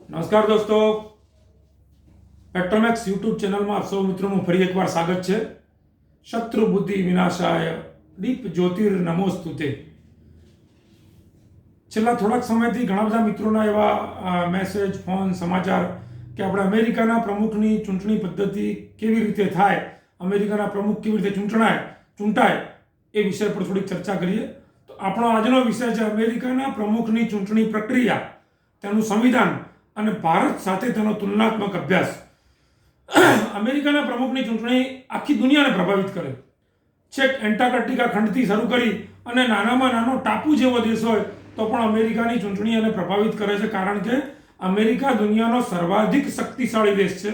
નમસ્કાર દોસ્તો, Petromax YouTube ચેનલમાં આપ સૌ મિત્રોનું ફરી એકવાર સ્વાગત છે. શત્રુ બુદ્ધિ વિનાશાય દીપ જ્યોતિર નમોસ્તુતે. છેલ્લા થોડાક સમયથી ઘણા બધા મિત્રોના એવા મેસેજ, ફોન, સમાચાર કે આપણે અમેરિકાના પ્રમુખની ચૂંટણી પદ્ધતિ કેવી રીતે થાય, અમેરિકાના પ્રમુખ કેવી રીતે ચૂંટાય એ વિષય પર થોડીક ચર્ચા કરીએ. તો આપણો આજનો વિષય છે અમેરિકાના પ્રમુખની ચૂંટણી પ્રક્રિયા, તેનું સંવિધાન અને ભારત સાથે તેનો તુલનાત્મક અભ્યાસ. અમેરિકાના પ્રમુખની ચૂંટણી આખી દુનિયાને પ્રભાવિત કરે. છેક એન્ટાર્કટિકા ખંડથી શરૂ કરી અને નાનામાં નાનો ટાપુ જેવો દેશ હોય તો પણ અમેરિકાની ચૂંટણી એને પ્રભાવિત કરે છે, કારણ કે અમેરિકા દુનિયાનો સર્વાધિક શક્તિશાળી દેશ છે.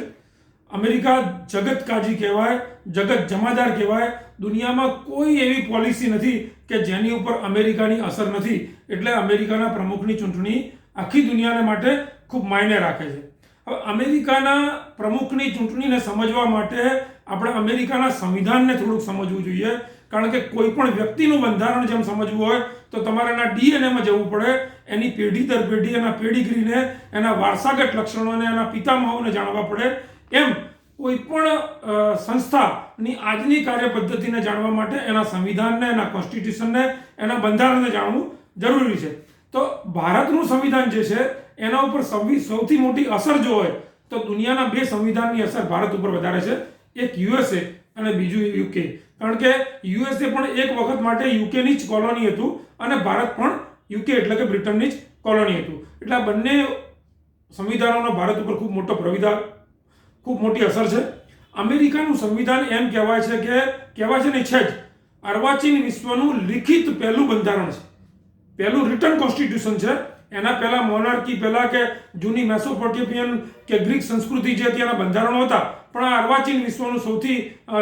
અમેરિકા જગત કાજી કહેવાય, જગત જમાદાર કહેવાય. દુનિયામાં કોઈ એવી પોલિસી નથી કે જેની ઉપર અમેરિકાની અસર નથી. એટલે અમેરિકાના પ્રમુખની ચૂંટણી આખી દુનિયાને માટે ખૂબ માયને રાખે છે. હવે અમેરિકાના પ્રમુખની ચૂંટણીને સમજવા માટે આપણે અમેરિકાના સંવિધાનને થોડુંક સમજવું જોઈએ, કારણ કે કોઈ પણ વ્યક્તિનું બંધારણ જેમ સમજવું હોય તો તમારે એના ડીએનએમાં જવું પડે, એની પેઢી દર પેઢી, એના પેડિગ્રીને, એના વારસાગત લક્ષણોને, એના પિતામહોને જાણવા પડે. એમ કોઈ પણ સંસ્થાની આજની કાર્યપદ્ધતિને જાણવા માટે એના સંવિધાનને, એના કોન્સ્ટિટ્યુશનને, એના બંધારણને જાણવું જરૂરી છે. તો ભારતનું સંવિધાન જે છે એના ઉપર સૌથી મોટી અસર જો હોય તો દુનિયાના બે સંવિધાનની અસર ભારત ઉપર વધારે છે. એક યુએસએ અને બીજું યુકે. કારણ કે યુએસએ પણ એક વખત માટે યુકેની જ કોલોની હતું અને ભારત પણ યુકે એટલે કે બ્રિટનની જ કોલોની હતું. એટલે આ બંને સંવિધાનોનો ભારત ઉપર ખૂબ મોટી અસર છે. અમેરિકાનું સંવિધાન એમ કહેવાય છે ને છે જ અર્વાચીન વિશ્વનું લિખિત પહેલું બંધારણ છે, પહેલું રિટન કોન્સ્ટિટ્યુશન છે. એના પહેલા મોનાર્કી પહેલા કે જૂની મેસોપોટેમિયન કે ગ્રીક સંસ્કૃતિ જે ત્યાંના બંધારણો હતા, પણ આ અર્વાચીન વિશ્વનું સૌથી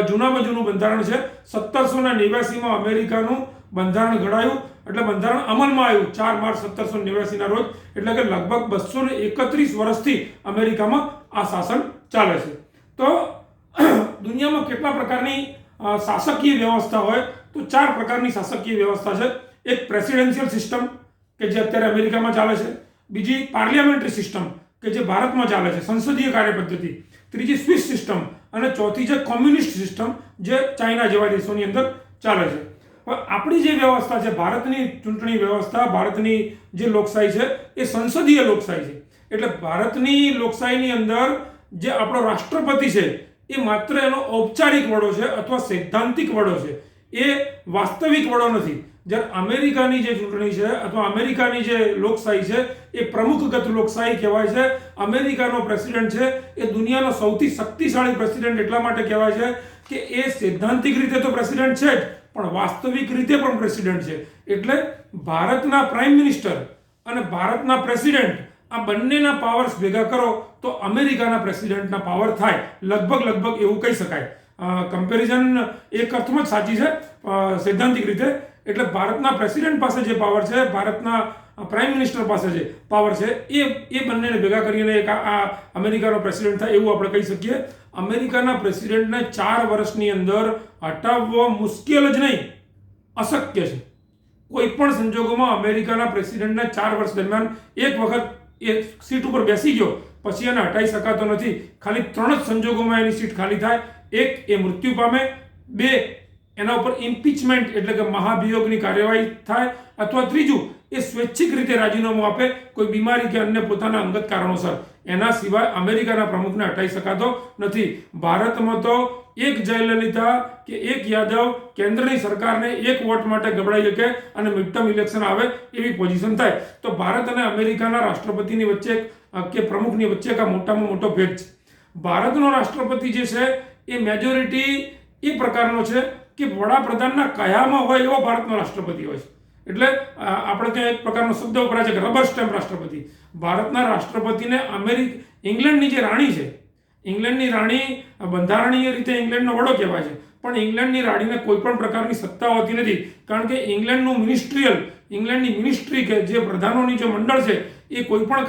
જૂનામાં જૂનું બંધારણ છે. 1789માં અમેરિકાનું બંધારણ ઘડાયું, એટલે બંધારણ અમલમાં આવ્યું 4 માર્ચ 1789ના રોજ. એટલે કે લગભગ 231 વર્ષથી અમેરિકામાં આ શાસન ચાલે છે. તો દુનિયામાં કેટલા પ્રકારની શાસકીય વ્યવસ્થા હોય તો 4 પ્રકારની શાસકીય વ્યવસ્થા છે. એક પ્રેસિડેન્શિયલ સિસ્ટમ કે જે અત્યારે અમેરિકામાં ચાલે છે, બીજી પાર્લિયામેન્ટરી સિસ્ટમ કે જે ભારતમાં ચાલે છે, સંસદીય કાર્યપદ્ધતિ, ત્રીજી સ્વિસ સિસ્ટમ અને ચોથી છે કોમ્યુનિસ્ટ સિસ્ટમ જે ચાઇના જેવા દેશોની અંદર ચાલે છે. હવે આપણી જે વ્યવસ્થા છે, ભારતની ચૂંટણી વ્યવસ્થા, ભારતની જે લોકશાહી છે એ સંસદીય લોકશાહી છે. એટલે ભારતની લોકશાહીની અંદર જે આપણો રાષ્ટ્રપતિ છે એ માત્ર એનો ઔપચારિક વડો છે અથવા સૈદ્ધાંતિક વડો છે, એ વાસ્તવિક વડો નથી. જ્યારે અમેરિકાની જે ચૂંટણી છે અથવા અમેરિકાની જે લોકશાહી છે એ પ્રમુખગત લોકશાહી કહેવાય છે. અમેરિકાનો પ્રેસિડેન્ટ છે એ દુનિયાનો સૌથી શક્તિશાળી પ્રેસિડેન્ટ એટલા માટે કહેવાય છે કે એ સૈદ્ધાંતિક રીતે તો પ્રેસિડેન્ટ છે જ, પણ વાસ્તવિક રીતે પણ પ્રેસિડેન્ટ છે. એટલે ભારતના પ્રાઇમ મિનિસ્ટર અને ભારતના પ્રેસિડેન્ટ આ બંનેના પાવર્સ ભેગા કરો તો અમેરિકાના પ્રેસિડેન્ટના પાવર થાય, લગભગ એવું કહી શકાય. કમ્પેરિઝન એક અર્થમાં જ સાચી છે સૈદ્ધાંતિક રીતે. એટલે ભારતના પ્રેસિડેન્ટ પાસે જે પાવર છે, ભારતના પ્રાઇમ મિનિસ્ટર પાસે જે પાવર છે, એ બંનેને ભેગા કરીને એક આ અમેરિકાનો પ્રેસિડેન્ટ થાય એવું આપણે કહી શકીએ. અમેરિકાના પ્રેસિડેન્ટને 4 વર્ષની અંદર હટાવવો મુશ્કેલ જ નહીં, અશક્ય છે. કોઈ પણ સંજોગોમાં અમેરિકાના પ્રેસિડેન્ટને 4 વર્ષ દરમિયાન એક વખત એ સીટ ઉપર બેસી ગયો પછી એને હટાવી શકાતો નથી. ખાલી 3 જ સંજોગોમાં એની સીટ ખાલી થાય. એક, એ મૃત્યુ પામે; 2, એના ઉપર ઇમ્પીચમેન્ટ એટલે કે મહાભિયોગની કાર્યવાહી થાય; અથવા ત્રીજું, એ સ્વૈચ્છિક રીતે રાજીનામું આપે કોઈ બીમારી કે અન્ય પોતાના અંગત કારણોસર. એના સિવાય અમેરિકાના પ્રમુખને હટાવી શકાતો નથી. ભારતમાં તો એક જયલલિતા કે એક યાદવ કેન્દ્રની સરકારને એક વોટ માટે ગબડાઈ શકે અને મિડ ટર્મ ઇલેક્શન આવે એવી પોઝિશન થાય. તો ભારત અને અમેરિકાના રાષ્ટ્રપતિની વચ્ચે કે પ્રમુખની વચ્ચે આ મોટામાં મોટો ભેદ છે. ભારતનો રાષ્ટ્રપતિ જે છે એ મેજોરિટી એ પ્રકારનો છે કે વડાપ્રધાનના કયામાં હોય એવો ભારતનો રાષ્ટ્રપતિ હોય છે. એટલે આપણે ત્યાં એક પ્રકારનો શબ્દ વપરાય છે કે રબર સ્ટેમ્પ રાષ્ટ્રપતિ. ભારતના રાષ્ટ્રપતિને ઇંગ્લેન્ડની જે રાણી છે, ઇંગ્લેન્ડની રાણી બંધારણીય રીતે ઇંગ્લેન્ડનો વડો કહેવાય છે, પણ ઇંગ્લેન્ડની રાણીને કોઈ પણ પ્રકારની સત્તા હોતી નથી. કારણ કે ઇંગ્લેન્ડની મિનિસ્ટ્રી કે જે પ્રધાનોની જે મંડળ છે એ કોઈ પણ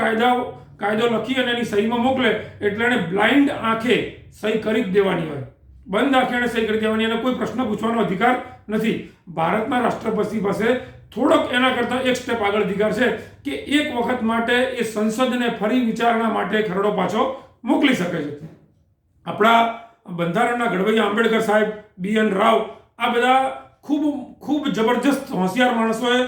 કાયદો લખી અને એની સહીમાં મોકલે એટલે એને બ્લાઇન્ડ આંખે સહી કરી જ દેવાની હોય, બંધ આંખે એને સહી કરી દેવાની, એને કોઈ પ્રશ્ન પૂછવાનો અધિકાર નથી. ભારતના રાષ્ટ્રપતિ પાસે થોડોક એના કરતાં એક સ્ટેપ આગળ અધિકાર છે કે એક વખત માટે એ સંસદને ફરી વિચારણા માટે ખરડો પાછો મોકલી શકે છે. આપણા બંધારણના ઘડવૈયા આંબેડકર સાહેબ, BN રાવ, આ બધા ખૂબ જબરજસ્ત હોશિયાર માણસોએ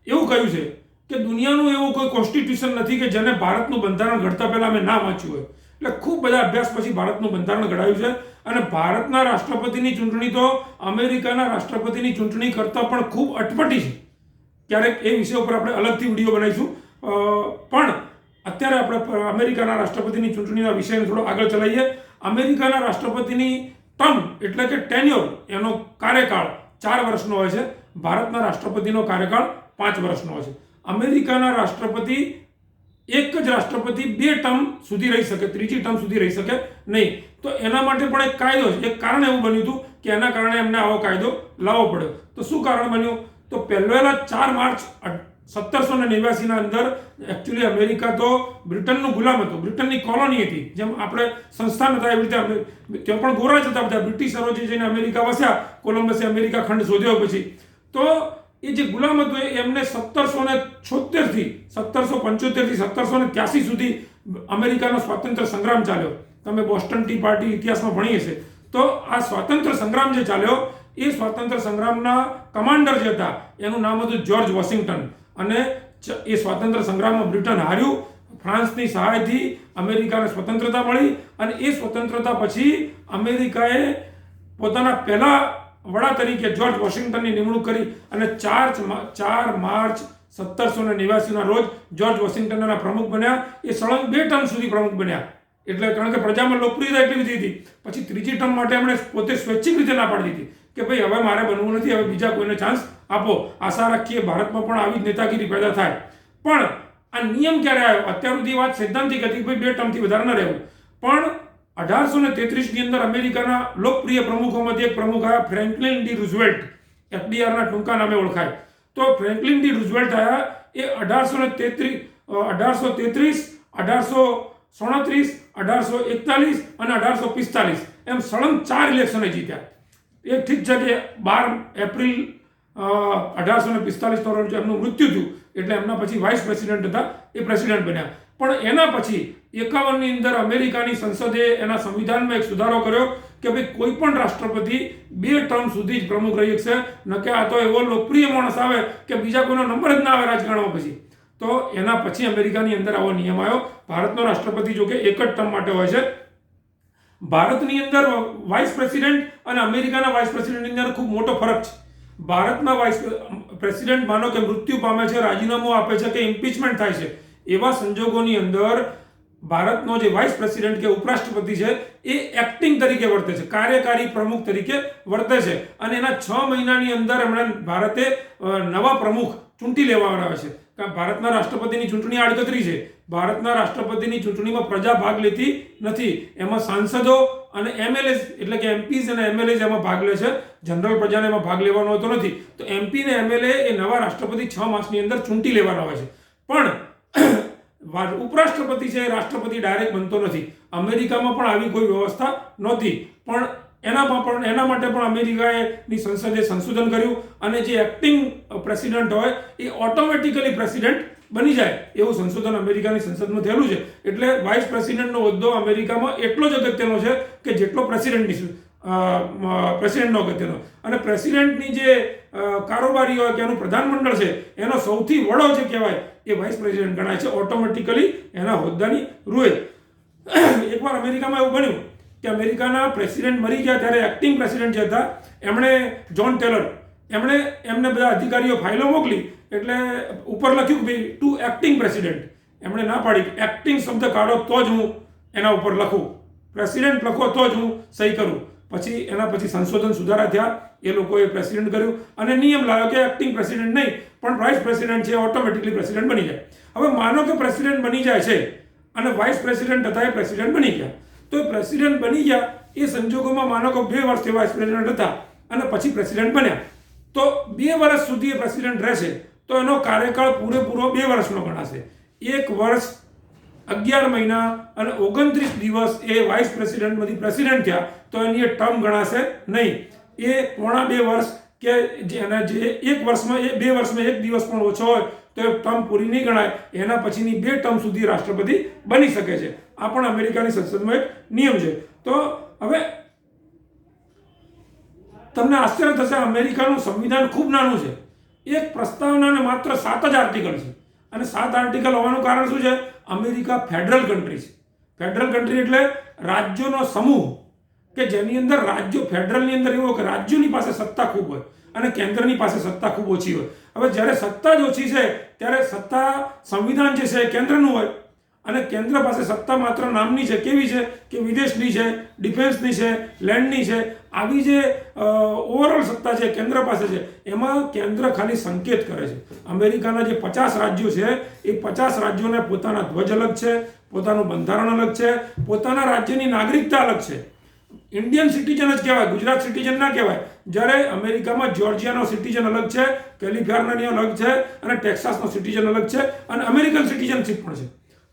એવું કહ્યું છે કે દુનિયાનું એવું કોઈ કોન્સ્ટિટ્યુશન નથી કે જેને ભારતનું બંધારણ ઘડતા પહેલાં અમે ના વાંચ્યું હોય. એટલે ખૂબ બધા અભ્યાસ પછી ભારતનું બંધારણ ઘડાયું છે. અને ભારતના રાષ્ટ્રપતિની ચૂંટણી તો અમેરિકાના રાષ્ટ્રપતિની ચૂંટણી કરતાં પણ ખૂબ અટપટી છે. ક્યારેક એ વિષય ઉપર આપણે અલગથી વિડીયો બનાવીશું. પણ અત્યારે આપણે અમેરિકાના રાષ્ટ્રપતિની ચૂંટણીના વિષયને થોડો આગળ ચલાવીએ. અમેરિકાના રાષ્ટ્રપતિની ટર્મ એટલે કે ટેન્યોર, એનો કાર્યકાળ 4 વર્ષનો હોય છે. ભારતના રાષ્ટ્રપતિનો કાર્યકાળ 5 વર્ષનો હોય છે. અમેરિકાના રાષ્ટ્રપતિ એક જ રાષ્ટ્રપતિ 2 ટર્મ સુધી રહી શકે, ત્રીજી ટર્મ સુધી રહી શકે નહીં. તો એના માટે પણ એક કાયદો છે. એક કારણ એવું બન્યું હતું કે એના કારણે એમને આવો કાયદો લાવવો પડ્યો. તો શું કારણ બન્યું? તો પહેલા 4 માર્ચ 1789 અંદર એકચ્યુઅલી અમેરિકા તો બ્રિટનનું ગુલામ હતું, બ્રિટનની કોલોની હતી. જેમ આપણે સંસ્થાન હતા એવી રીતે ત્યાં પણ ગોરા જ હતા બધા. બ્રિટિશરો જે જઈને અમેરિકા વસ્યા, કોલંબસે અમેરિકા ખંડ શોધ્યો પછી, તો એ જે ગુલામ હતો એમને 1776 થી 1783 સુધી અમેરિકાનો સ્વાતંત્ર્ય સંગ્રામ ચાલ્યો. તમે બોસ્ટન ટી પાર્ટી ઇતિહાસમાં ભણી હશે. તો આ સ્વાતંત્ર્ય સંગ્રામ જે ચાલ્યો, એ સ્વાતંત્ર્ય સંગ્રામના કમાન્ડર જે હતા એનું નામ હતું જ્યોર્જ વોશિંગ્ટન. અને એ સ્વાતંત્ર્ય સંગ્રામમાં બ્રિટન હાર્યું. ફ્રાન્સની સહાયથી અમેરિકાને સ્વતંત્રતા મળી. અને એ સ્વતંત્રતા પછી અમેરિકાએ પોતાના પહેલા વડા તરીકે જ્યોર્જ વોશિંગ્ટનની નિમણૂક કરી. અને 4 માર્ચ 1789 રોજ જ્યોર્જ વોશિંગ્ટનના પ્રમુખ બન્યા. એ સળંગ 2 ટર્મ સુધી પ્રમુખ બન્યા. એટલે કારણ કે પ્રજામાં લોકપ્રિયતા એટલી બધી હતી. પછી ત્રીજી ટર્મ માટે એમણે પોતે સ્વૈચ્છિક રીતે ના પાડી દીધી કે ભાઈ હવે મારે બનવું નથી, હવે બીજા કોઈને ચાન્સ આપો. આશા રાખીએ ભારતમાં પણ આવી જ નેતાગીરી પેદા થાય. પણ આ નિયમ ક્યારે આવ્યો? અત્યાર સુધી વાત સૈદ્ધાંતિક હતી કે ભાઈ 2 ટર્મથી વધારે ન રહેવું. પણ 1833 ની અંદર અમેરિકાના લોકપ્રિય પ્રમુખોમાંથી એક પ્રમુખ આવ્યા, ફ્રેન્કલિન ડી રૂઝવેલ્ટ, FDRના ટૂંકા નામે ઓળખાય. તો ફ્રેન્કલિન ડી રૂઝવેલ્ટ આવ્યા. એ 1833, 1837, 1841 અને 1845 એમ સળંગ 4 ઇલેક્શને જીત્યા. એ ઠીક છે કે 12 એપ્રિલ 1845 રોજ એમનું મૃત્યુ થયું. એટલે એમના પછી વાઇસ પ્રેસિડેન્ટ હતા, એ પ્રેસિડેન્ટ બન્યા. પણ એના પછી 51ની અંદર અમેરિકાની સંસદે એના સંવિધાનમાં એક સુધારો કર્યો કે ભાઈ કોઈ પણ રાષ્ટ્રપતિ 2 ટર્મ સુધી જ પ્રમુખ રહી શકશે. ન કે આ તો એવો લોકપ્રિય માણસ આવે કે બીજા કોઈનો નંબર જ ના આવે રાજકારણમાં પછી. તો એના પછી અમેરિકાની અંદર આવો નિયમ આવ્યો. ભારતનો રાષ્ટ્રપતિ જો કે એક જ ટર્મ માટે હોય છે. ભારતની અંદર વાઇસ પ્રેસિડેન્ટ અને અમેરિકાના વાઇસ પ્રેસિડેન્ટની અંદર ખૂબ મોટો ફરક છે. ભારતના વાઇસ પ્રેસિડેન્ટ માનો કે મૃત્યુ પામે છે, રાજીનામું આપે છે કે ઇમ્પીચમેન્ટ થાય છે, એવા સંજોગોની અંદર ભારતનો જે વાઇસ પ્રેસિડેન્ટ કે ઉપરાષ્ટ્રપતિ છે એ એક્ટિંગ તરીકે વર્તે છે, કાર્યકારી પ્રમુખ તરીકે વર્તે છે. અને એના 6 મહિનાની અંદર એમણે ભારતે નવા પ્રમુખ ચૂંટી લેવામાં આવે છે. ભારતના રાષ્ટ્રપતિની ચૂંટણી આડકતરી છે. ભારતના રાષ્ટ્રપતિની ચૂંટણીમાં પ્રજા ભાગ લેતી નથી. એમાં સાંસદો અને MLAs એટલે કે MPs અને MLAs એમાં ભાગ લે છે. જનરલ પ્રજાને એમાં ભાગ લેવાનો હોતો નથી. તો MP ને MLA એ નવા રાષ્ટ્રપતિ 6 માસની અંદર ચૂંટી લેવાના હોય છે. પણ ઉપરાષ્ટ્રપતિ છે એ રાષ્ટ્રપતિ ડાયરેક્ટ બનતો નથી. અમેરિકામાં પણ આવી કોઈ વ્યવસ્થા નહોતી. પણ એના માટે પણ અમેરિકાની સંસદે સંશોધન કર્યું અને જે એક્ટિંગ પ્રેસિડેન્ટ હોય એ ઓટોમેટિકલી પ્રેસિડેન્ટ બની જાય એવું સંશોધન અમેરિકાની સંસદમાં થયેલું છે. એટલે વાઇસ પ્રેસિડેન્ટનો હોદ્દો અમેરિકામાં એટલો જ અગત્યનો છે કે જેટલો પ્રેસિડેન્ટનો અગત્યનો. અને પ્રેસિડેન્ટની જે કારોબારી હોય કે એનું પ્રધાનમંડળ છે એનો સૌથી વડો જે કહેવાય એ વાઇસ પ્રેસિડેન્ટ ગણાય છે ઓટોમેટિકલી એના હોદ્દાની રૂએ. એકવાર અમેરિકામાં એવું બન્યું કે અમેરિકાના પ્રેસિડેન્ટ મરી ગયા ત્યારે એક્ટિંગ પ્રેસિડેન્ટ જે હતા એમણે જોન ટેલર એમને બધા અધિકારીઓ ફાઇલો મોકલી. એટલે ઉપર લખ્યું કે ભાઈ ટુ એક્ટિંગ પ્રેસિડેન્ટ. એમણે ના પાડી, એક્ટિંગ શબ્દ કાઢો તો જ હું એના ઉપર લખું, પ્રેસિડેન્ટ લખો તો જ હું સહી કરું. પછી એના પછી સંશોધન સુધારા થયા, એ લોકોએ પ્રેસિડેન્ટ કર્યું અને નિયમ લાવ્યો કે એક્ટિંગ પ્રેસિડેન્ટ નહીં પણ વાઇસ પ્રેસિડેન્ટ છે ઓટોમેટિકલી પ્રેસિડેન્ટ બની જાય. હવે માનો કે પ્રેસિડેન્ટ બની જાય છે અને વાઇસ પ્રેસિડેન્ટ હતા એ પ્રેસિડેન્ટ બની ગયા. તો પ્રેસિડેન્ટ બની ગયા એ સંજોગોમાં માનો કે 2 વર્ષથી વાઇસ પ્રેસિડેન્ટ હતા અને પછી પ્રેસિડેન્ટ બન્યા. તો 2 વર્ષ સુધી એ પ્રેસિડેન્ટ રહેશે તો એનો કાર્યકાળ પૂરેપૂરો 2 વર્ષનો ગણાશે. 1 વર્ષ 11 મહિના અને 29 દિવસ એ વાઇસ પ્રેસિડેન્ટમાંથી પ્રેસિડેન્ટ થયા તો એની એ ટર્મ ગણાશે નહીં. એ પોણા 2 વર્ષ કે જે 1 વર્ષમાં 1 દિવસ પણ ઓછો હોય તો એ ટર્મ પૂરી નહીં ગણાય, એના પછીની 2 ટર્મ સુધી રાષ્ટ્રપતિ બની શકે છે. આ પણ અમેરિકાની સંસદનો એક નિયમ છે. તો હવે તમને આશ્ચર્ય થશે, અમેરિકાનું સંવિધાન ખૂબ નાનું છે. એક પ્રસ્તાવનાને માત્ર 7 જ આર્ટિકલ છે. અને 7 આર્ટિકલ હોવાનું કારણ શું છે? અમેરિકા ફેડરલ કન્ટ્રી છે. ફેડરલ કન્ટ્રી એટલે રાજ્યોનો સમૂહ, કે જેની અંદર રાજ્યો, ફેડરલની અંદર એવું કે રાજ્યોની પાસે સત્તા ખૂબ હોય અને કેન્દ્રની પાસે સત્તા ખૂબ ઓછી હોય. હવે જ્યારે સત્તા જ ઓછી છે ત્યારે સત્તા, સંવિધાન જે છે એ કેન્દ્રનું હોય અને કેન્દ્ર પાસે સત્તા માત્ર નામની છે. કેવી છે? કે વિદેશની છે, ડિફેન્સની છે, લેન્ડની છે. આવી જે ઓવરઓલ સત્તા છે કેન્દ્ર પાસે છે, એમાં કેન્દ્ર ખાલી સંકેત કરે છે. અમેરિકાના જે 50 રાજ્યો છે એ 50 રાજ્યોને પોતાના ધ્વજ અલગ છે, પોતાનું બંધારણ અલગ છે, પોતાના રાજ્યની નાગરિકતા અલગ છે. ઇન્ડિયન સિટીઝન જ કહેવાય, ગુજરાત સિટીઝન ના કહેવાય. જ્યારે અમેરિકામાં જ્યોર્જિયાનો સિટીઝન અલગ છે, કેલિફોર્નિયાનો અલગ છે અને ટેક્સાસનો સિટીઝન અલગ છે અને અમેરિકન સિટીઝનશીપ પણ છે.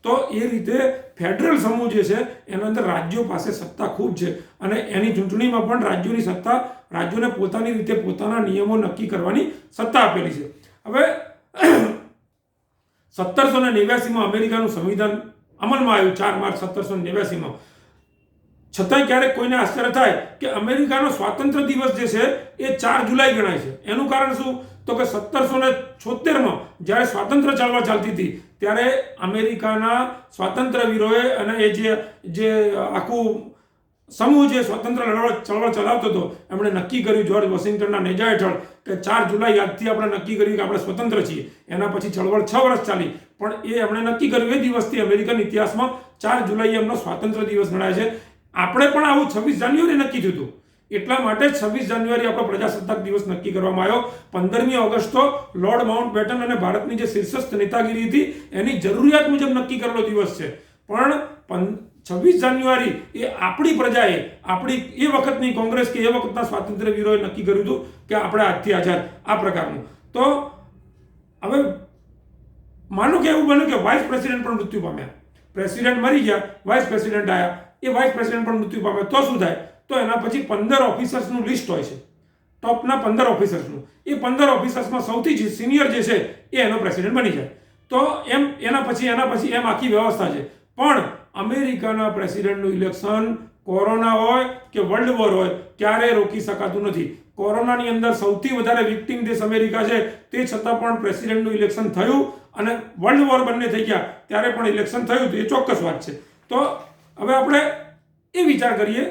તો એ રીતે ફેડરલ સમૂહ જે છે એના અંદર રાજ્યો પાસે સત્તા ખૂબ છે અને એની ચૂંટણીમાં પણ રાજ્યોની સત્તા, રાજ્યોને પોતાની રીતે પોતાના નિયમો નક્કી કરવાની સત્તા આપેલી છે. હવે 1789માં અમેરિકાનું સંવિધાન અમલમાં આવ્યું, 4 માર્ચ 1789માં. છતાંય ક્યારેક કોઈને આશ્ચર્ય થાય કે અમેરિકાનો સ્વાતંત્ર્ય દિવસ જે છે એ 4 જુલાઈ ગણાય છે. એનું કારણ શું? તો કે 1776માં જ્યારે સ્વાતંત્ર્ય ચળવળ ચાલતી હતી ત્યારે અમેરિકાના સ્વાતંત્ર્ય વીરોએ અને એ જે આખું સમૂહ જે સ્વાતંત્ર્ય ચળવળ ચલાવતો હતો એમણે નક્કી કર્યું, જ્યોર્જ વોશિંગ્ટનના નેજા હેઠળ, કે 4 જુલાઈ આજથી આપણે નક્કી કર્યું કે આપણે સ્વતંત્ર છીએ. એના પછી ચળવળ 6 વર્ષ ચાલી, પણ એ એમણે નક્કી કર્યું એ દિવસથી અમેરિકન ઇતિહાસમાં 4 જુલાઈ એમનો સ્વાતંત્ર્ય દિવસ ગણાય છે. આપણે પણ આવું 26 જાન્યુઆરી નક્કી થયું હતું. એટલા માટે 26 જાન્યુઆરી આપણો પ્રજાસત્તાક દિવસ નક્કી કરવામાં આવ્યો. 15મી ઓગસ્ટ તો લોર્ડ માઉન્ટબેટન અને ભારતની જે શીર્ષસ્થ નેતાગીરી હતી એની જરૂરિયાત મુજબ નક્કી કરેલો દિવસ છે. પણ 26 જાન્યુઆરી એ આપણી પ્રજાએ, આપણી એ વખતની કોંગ્રેસ કે એ વખતના સ્વાતંત્ર્ય વીરોએ નક્કી કર્યું હતું કે આપણે આજથી આઝાદ, આ પ્રકારનું. તો હવે માનો કે એવું બન્યું કે વાઇસ પ્રેસિડેન્ટ પણ મૃત્યુ પામ્યા. પ્રેસિડેન્ટ મરી ગયા, વાઇસ પ્રેસિડેન્ટ આવ્યા, એ વાઇસ પ્રેસિડેન્ટ પણ મૃત્યુ પામે, તો શું થાય? તો એના પછી 15 ઓફિસર્સનું લિસ્ટ હોય છે, ટોપના 15 ઓફિસર્સનું. એ 15 ઓફિસર્સમાં સૌથી સિનિયર જે છે એ એનો પ્રેસિડેન્ટ બની જાય. તો એમ એના પછી એમ આખી વ્યવસ્થા છે. પણ અમેરિકાના પ્રેસિડેન્ટનું ઇલેક્શન કોરોના હોય કે વર્લ્ડ વોર હોય ક્યારેય રોકી શકાતું નથી. કોરોનાની અંદર સૌથી વધારે વિક્ટિમ દેશ અમેરિકા છે, તે છતાં પણ પ્રેસિડેન્ટનું ઇલેક્શન થયું અને વર્લ્ડ વોર બંને થઈ ગયા ત્યારે પણ ઇલેક્શન થયું હતું. એ ચોક્કસ વાત છે. તો હવે આપણે એ વિચાર કરીએ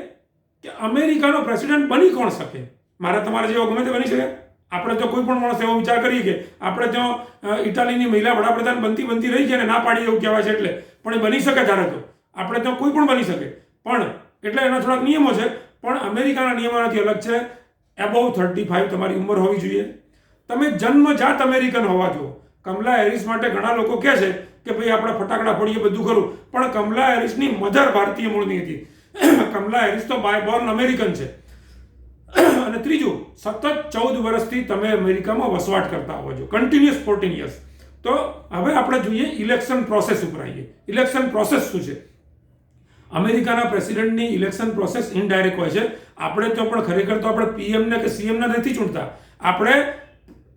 કે અમેરિકાનો પ્રેસિડેન્ટ બની કોણ શકે? મારા તમારા જેવો ગમે તે બની શકે? આપણે તો કોઈ પણ માણસ એવો વિચાર કરીએ કે આપણે ત્યાં ઇટાલીની મહિલા વડાપ્રધાન બનતી રહી છે અને ના પાડી એવું કહેવાય છે એટલે, પણ એ બની શકે ધારે તો. આપણે ત્યાં કોઈ પણ બની શકે, પણ એટલે એના થોડાક નિયમો છે. પણ અમેરિકાના નિયમોથી અલગ છે. એબોવ 35 તમારી ઉંમર હોવી જોઈએ. તમે જન્મજાત અમેરિકન હોવા જોઈએ. કમલા હેરિસ માટે ઘણા લોકો કહે છે કે ભાઈ આપણે ફટાકડા ફોડીએ, બધું ખરું, પણ કમલા હેરિસની મધર ભારતીય મૂળની હતી. કમલા હેરિસ તો બાય બોર્ન અમેરિકન છે. અને ત્રીજું, સતત 14 વર્ષથી તમે અમેરિકામાં વસવાટ કરતા હોવા જોઈએ, કન્ટિન્યુઅસ 14 યર્સ. તો હવે આપણે જોઈએ ઇલેક્શન પ્રોસેસ ઉપર આવીએ. ઇલેક્શન પ્રોસેસ શું છે? અમેરિકાના પ્રેસિડેન્ટની ઇલેક્શન પ્રોસેસ ઇનડાયરેક્ટ હોય છે. આપણે તો પણ ખરેખર તો આપણે પીએમને કે સીએમને નથી ચૂંટતા, આપણે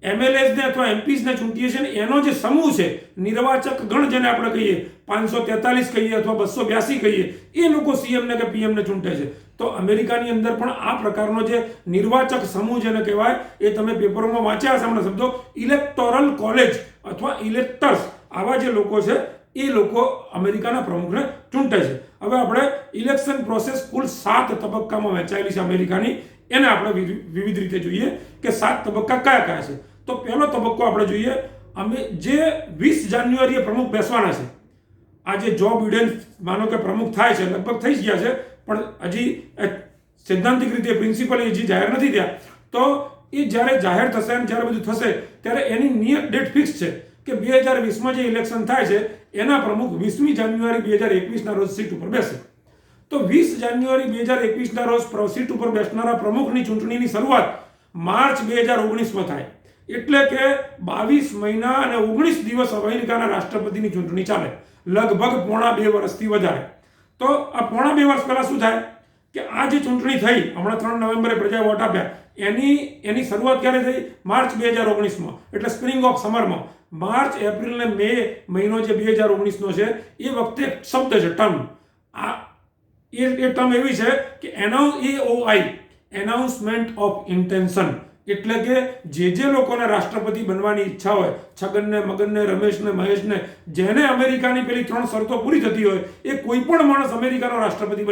એમએલએસને અથવા એમપીસને ચૂંટીએ છીએ. ને એનો જે સમૂહ છે, નિર્વાચક ગણ જેને આપણે કહીએ, 543 કહીએ અથવા 282 કહીએ, એ લોકો સીએમને કે પીએમને ચૂંટે છે. તો અમેરિકાની અંદર પણ આ પ્રકારનો જે નિર્વાચક સમૂહ જેને કહેવાય, એ તમે પેપરોમાં વાંચ્યા હશે હમણાં શબ્દો, ઇલેક્ટોરલ કોલેજ અથવા ઇલેક્ટર્સ, આવા જે લોકો છે એ લોકો અમેરિકાના પ્રમુખને ચૂંટે છે. હવે આપણે ઇલેક્શન પ્રોસેસ કુલ 7 તબક્કામાં વહેંચાયેલી છે અમેરિકાની. એને આપણે વિવિધ રીતે જોઈએ કે 7 તબક્કા કયા કયા છે. તો પહેલો તબક્કો આપણે જોઈએ, જે 20 જાન્યુઆરીએ પ્રમુખ બેસવાના છે. આજે જો બિડેન માનો કે પ્રમુખ થાય છે, લગભગ થઈ જ ગયા છે, પણ હજી સૈદ્ધાંતિક રીતે પ્રિન્સિપલી હજી જાહેર નથી થયા. તો એ જ્યારે જાહેર થશે અને જ્યારે બધું થશે ત્યારે એની નિયત ડેટ ફિક્સ છે કે 2020માં જે ઇલેક્શન થાય છે એના પ્રમુખ 20મી જાન્યુઆરી 2021ના રોજ સીટ ઉપર બેસે. તો 20 જાન્યુઆરી 2021ના રોજ સીટ ઉપર બેસનારા પ્રમુખની ચૂંટણીની શરૂઆત માર્ચ 2019માં થાય. એટલે કે 22 મહિના અને 19 દિવસ અમેરિકાના રાષ્ટ્રપતિની ચૂંટણી ચાલે, લગભગ પોણા 2 વર્ષથી વધારે. તો આ પોણા 2 વર્ષ પહેલા શું થાય કે આ જે ચૂંટણી થઈ હમણાં 3 નવેમ્બરે પ્રજાએ વોટ આપ્યા, એની શરૂઆત ક્યારે થઈ? માર્ચ 2019માં, એટલે સ્પ્રિંગ ઓફ સમરમાં. માર્ચ, એપ્રિલ ને મે મહિનો જે 2019નો છે એ વખતે એક શબ્દ છે ટર્મ. આ એ ટર્મ એવી છે કે AOI, એનાઉન્સમેન્ટ ઓફ ઇન્ટેન્શન. એટલે કે જે લોકોને રાષ્ટ્રપતિ બનવાની ઈચ્છા હોય, છગનને, મગનને, રમેશને, મહેશને, જેને અમેરિકાની પેલી 3 શરતો પૂરી થતી હોય, એ કોઈ પણ માણસ અમેરિકાનો રાષ્ટ્રપતિ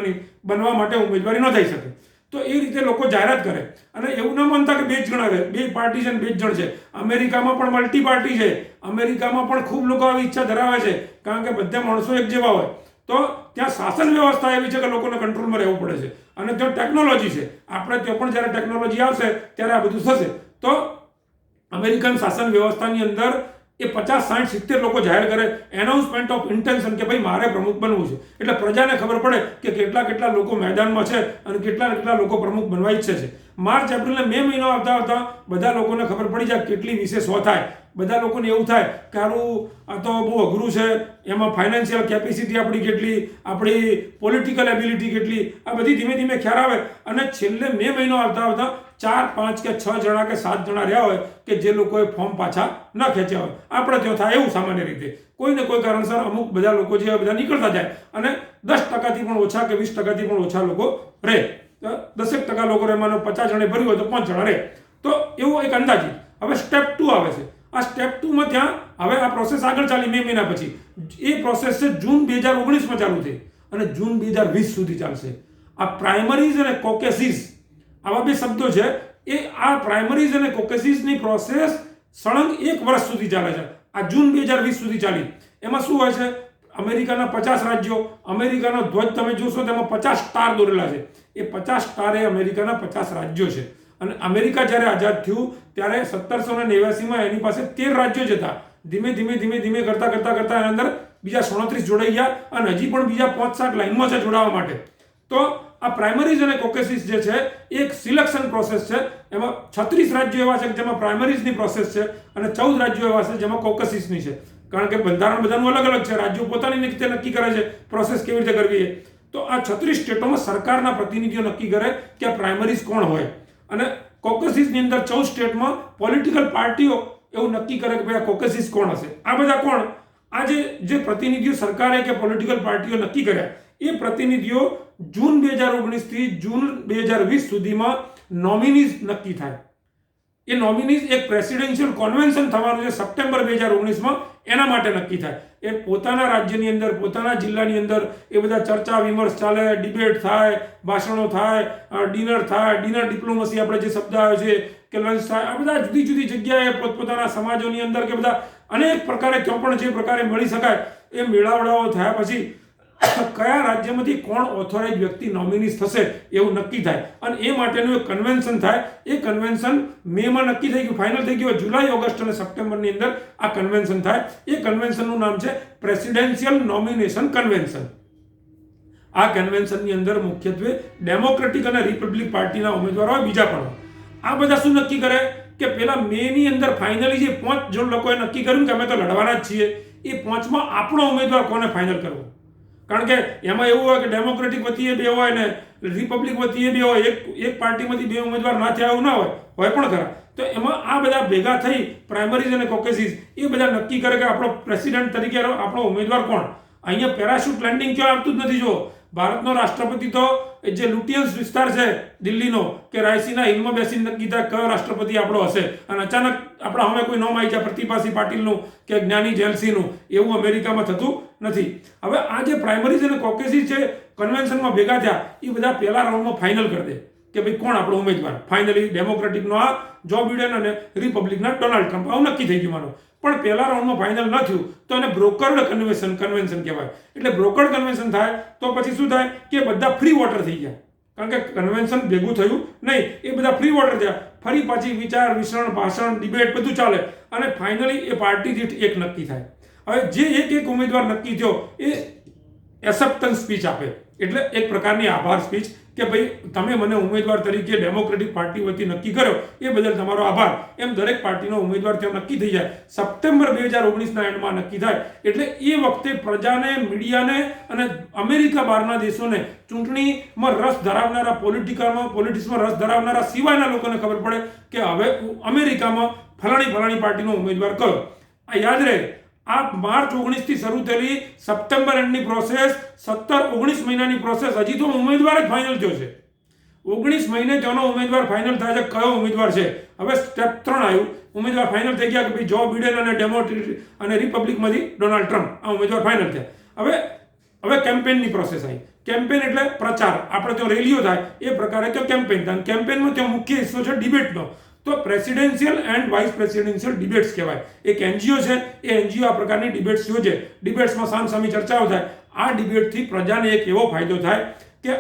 બનવા માટે ઉમેદવારી ન થઈ શકે. તો એ રીતે લોકો જાહેરાત કરે. અને એવું ન માનતા કે 2 જ ગણાવે, 2 પાર્ટી છે ને 2 જ જણ છે. અમેરિકામાં પણ મલ્ટી પાર્ટી છે. અમેરિકામાં પણ ખૂબ લોકો આવી ઈચ્છા ધરાવે છે, કારણ કે બધા માણસો એક જેવા હોય. તો ત્યાં શાસન વ્યવસ્થા એવી છે કે લોકોને કંટ્રોલમાં રહેવું પડે છે. અને ત્યાં ટેકનોલોજી છે. આપણે ત્યાં પણ જ્યારે ટેકનોલોજી આવશે ત્યારે આ બધું થશે. તો અમેરિકન શાસન વ્યવસ્થાની અંદર એ 50, 60, 70 લોકો જાહેર કરે એનાઉન્સમેન્ટ ઓફ ઇન્ટેન્શન કે ભાઈ મારે પ્રમુખ બનવું છે. એટલે પ્રજાને ખબર પડે કે કેટલા લોકો મેદાનમાં છે અને કેટલા લોકો પ્રમુખ બનવા ઈચ્છે છે. માર્ચ, એપ્રિલ ને મે મહિનો આવતા બધા લોકોને ખબર પડી જાય કેટલી વિશે 100 થાય. બધા લોકોને એવું થાય કે સારું, આ તો બહુ અઘરું છે, એમાં ફાઇનાન્શિયલ કેપેસિટી આપણી કેટલી, આપણી પોલિટિકલ એબિલિટી કેટલી, આ બધી ધીમે ધીમે ખ્યાલ આવે. અને છેલ્લે મે મહિનો આવતા 4, 5 કે 6 જણા કે 7 જણા રહ્યા હોય કે જે લોકોએ ફોર્મ પાછા ન ખેંચ્યા હોય. આપણે ત્યાં થાય એવું સામાન્ય રીતે કોઈ ને કોઈ કારણસર અમુક બધા લોકો જે બધા નીકળતા જાય અને 10%થી પણ ઓછા કે 20%થી પણ ઓછા લોકો રહે. 10% લોકો રહે, માનો 50 જણે ભર્યું હોય તો 5 જણા રહે. તો એવો એક અંદાજી. હવે સ્ટેપ 2 આવે છે. આ સ્ટેપ 2માં ત્યાં હવે આ પ્રોસેસ આગળ ચાલી મે મહિના પછી. એ પ્રોસેસ છે જૂન 2019માં ચાલુ થઈ અને જૂન 2020 સુધી ચાલશે. આ પ્રાઇમરીઝ અને કોકેસીસ, આવા 2 શબ્દો છે. એ આ પ્રાઇમરીઝ અને કોકેસીસની પ્રોસેસ સળંગ 1 વર્ષ સુધી ચાલે છે. આ જૂન 2020 સુધી ચાલી. એમાં શું હોય છે? અમેરિકાના 50 રાજ્યો, અમેરિકાનો ધ્વજ તમે જોશો તેમાં 50 સ્ટાર દોરેલા છે. એ 50 સ્ટાર એ અમેરિકાના 50 રાજ્યો છે. અને અમેરિકા જ્યારે આઝાદ થયું ત્યારે 1789માં એની પાસે 13 રાજ્યો જ હતા. ધીમે કરતા એના અંદર બીજા 37 જોડાઈ ગયા અને હજી પણ બીજા 5-7 લાઈનમાં છે જોડાવા માટે. તો આ પ્રાઇમરીઝ અને કોકેસીસ જે છે એક સિલેક્શન પ્રોસેસ છે. એમાં 36 રાજ્યો એવા છે જેમાં પ્રાઇમરીઝની પ્રોસેસ છે અને 14 રાજ્યો એવા છે જેમાં કોકેસીસની છે. કારણ કે બંધારણ બધાનું અલગ અલગ છે. રાજ્યો પોતાની રીતે નક્કી કરે છે પ્રોસેસ કેવી રીતે કરવી છે. તો આ 36 સ્ટેટોમાં સરકારના પ્રતિનિધિઓ નક્કી કરે કે આ પ્રાઇમરીઝ કોણ હોય. અને કોકેસીસની અંદર 14 સ્ટેટમાં પોલિટિકલ પાર્ટીઓ એવું નક્કી કરે કે ભાઈ આ કોકેસીસ કોણ હશે. આ બધા કોણ? આ જે પ્રતિનિધિઓ સરકારે કે પોલિટિકલ પાર્ટીઓ નક્કી કર્યા, એ પ્રતિનિધિઓ જૂન 2019 થી જૂન 2020 સુધીમાં નોમિનીઝ નક્કી થાય. એ નોમિનીઝ એક પ્રેસિડેન્શિયલ કોન્વેન્શન થવાનું છે સપ્ટેમ્બર 2019માં, એના માટે નક્કી થાય. એ પોતાના રાજ્યની અંદર, પોતાના જિલ્લાની અંદર એ બધા ચર્ચા વિમર્શ ચાલે, ડિબેટ થાય, ભાષણો થાય, ડિનર ડિપ્લોમસી આપણે જે શબ્દ આવે છે કે લંચ થાય. આ બધા જુદી જુદી જગ્યાએ પોતપોતાના સમાજોની અંદર કે બધા અનેક પ્રકારે ક્યાં પણ જે પ્રકારે મળી શકાય એ મેળાવડાઓ થયા પછી કયા રાજ્યમાંથી કોણ ઓથોરાઇઝ વ્યક્તિ નોમિનીઝ થશે એવું નક્કી થાય. અને એ માટેનું એક કન્વેન્શન થાય. એ કન્વેન્શન મેમાં નક્કી થઈ ગયું, ફાઇનલ થઈ ગયું. જુલાઈ, ઓગસ્ટ અને સપ્ટેમ્બરની અંદર આ કન્વેન્શન થાય. એ કન્વેન્શનનું નામ છે પ્રેસિડેન્શિયલ નોમિનેશન કન્વેન્શન. આ કન્વેન્શનની અંદર મુખ્યત્વે ડેમોક્રેટિક અને રિપબ્લિક પાર્ટીના ઉમેદવારો હોય, બીજા પણ હોય. આ બધા શું નક્કી કરે કે પેલા મેની અંદર ફાઇનલી જે 5 જણ લોકોએ નક્કી કર્યું કે અમે તો લડવાના જ છીએ, એ 5માં આપણો ઉમેદવાર કોને ફાઇનલ કરવો. કારણ કે એમાં એવું હોય કે ડેમોક્રેટિક વતીએ 2 હોય ને રિપબ્લિક વતીએ 2 હોય. એક પાર્ટીમાંથી 2 ઉમેદવાર ના થયા એવું ના હોય પણ ખરા. તો એમાં આ બધા ભેગા થઈ પ્રાઇમરીઝ અને કોકેસીસ એ બધા નક્કી કરે કે આપણો પ્રેસિડેન્ટ તરીકે આપણો ઉમેદવાર કોણ. અહીંયા પેરાશૂટ લેન્ડિંગ ક્યાં આવતું જ નથી. જો ભારતનો રાષ્ટ્રપતિ તો જે લુટિયન્સ વિસ્તાર છે દિલ્હીનો કે રાયસીના હિલમાં બેસીને નક્કી થાય કયો રાષ્ટ્રપતિ આપણો હશે. અને અચાનક આપણા હવે કોઈ નામ આવી જાય પ્રતિભાસિંહ પાટીલનું કે જ્ઞાની જેલસીનું, એવું અમેરિકામાં થતું નથી. હવે આ જે પ્રાઇમરીઝ અને કોકેસીસ છે કન્વેન્શનમાં ભેગા થયા, એ બધા પહેલા રાઉન્ડમાં ફાઇનલ કરી દે કે ભાઈ કોણ આપણો ઉમેદવાર. ફાઇનલી ડેમોક્રેટિકનો આ જો બિડેન અને રિપબ્લિકના ડોનાલ્ડ ટ્રમ્પ, આવું નક્કી થઈ ગયું માનો. પણ પહેલા રાઉન્ડમાં ફાઇનલ ન થયું તો એને બ્રોકર્ડ કન્વેન્શન કહેવાય. એટલે બ્રોકર્ડ કન્વેન્શન થાય તો પછી શું થાય કે બધા ફ્રી વોટર થઈ ગયા. કારણ કે કન્વેન્શન ભેગું થયું નહીં, એ બધા ફ્રી વોટર થયા. ફરી પાછી વિચાર વિસરણ, ભાષણ, ડિબેટ બધું ચાલે અને ફાઇનલી એ પાર્ટી દીઠ એક નક્કી થાય. હવે જે એક ઉમેદવાર નક્કી થયો એ એસેપ્ટન્સ સ્પીચ આપે. એટલે એક પ્રકારની આભાર સ્પીચ કે ભાઈ તમે મને ઉમેદવાર તરીકે ડેમોક્રેટિક પાર્ટી વતી નક્કી કર્યો એ બદલ તમારો આભાર, એમ દરેક પાર્ટીનો ઉમેદવાર ત્યાં નક્કી થઈ જાય. સપ્ટેમ્બર 2019ના એન્ડમાં નક્કી થાય. એટલે એ વખતે પ્રજાને, મીડિયાને અને અમેરિકા બહારના દેશોને ચૂંટણીમાં રસ ધરાવનારા, પોલિટિક્સમાં રસ ધરાવનારા સિવાયના લોકોને ખબર પડે કે હવે અમેરિકામાં ફલાણી પાર્ટીનો ઉમેદવાર કયો. આ યાદ રહે. આ માર્ચ 19 થી શરૂ થયેલી સપ્ટેમ્બર એન્ડની પ્રોસેસ 17-19 મહિનાની પ્રોસેસ, હજી તો ઉમેદવાર જ ફાઇનલ થયો છે. 19 મહિને તેનો ઉમેદવાર ફાઇનલ થાય છે. કયો ઉમેદવાર છે? હવે સ્ટેપ 3 આવ્યું. ઉમેદવાર ફાઇનલ થઈ ગયા કે ભાઈ જો બિડેન અને રિપબ્લિકમાંથી ડોનાલ્ડ ટ્રમ્પ આ ઉમેદવાર ફાઇનલ થયા. હવે કેમ્પેનની પ્રોસેસ આવી. કેમ્પેન એટલે પ્રચાર. આપણે ત્યાં રેલીઓ થાય એ પ્રકારે ત્યાં કેમ્પેન થાય. કેમ્પેનમાં ત્યાં મુખ્ય હિસ્સો છે ડિબેટનો. તો presidential and vice presidential debates કહેવાય. એક એનજીઓ છે, એ એનજીઓ આ પ્રકારની ડિબેટ્સ યોજે. ડિબેટ્સમાં સામસામી ચર્ચાઓ થાય. આ ડિબેટથી પ્રજાને એક એવો ફાયદો થાય કે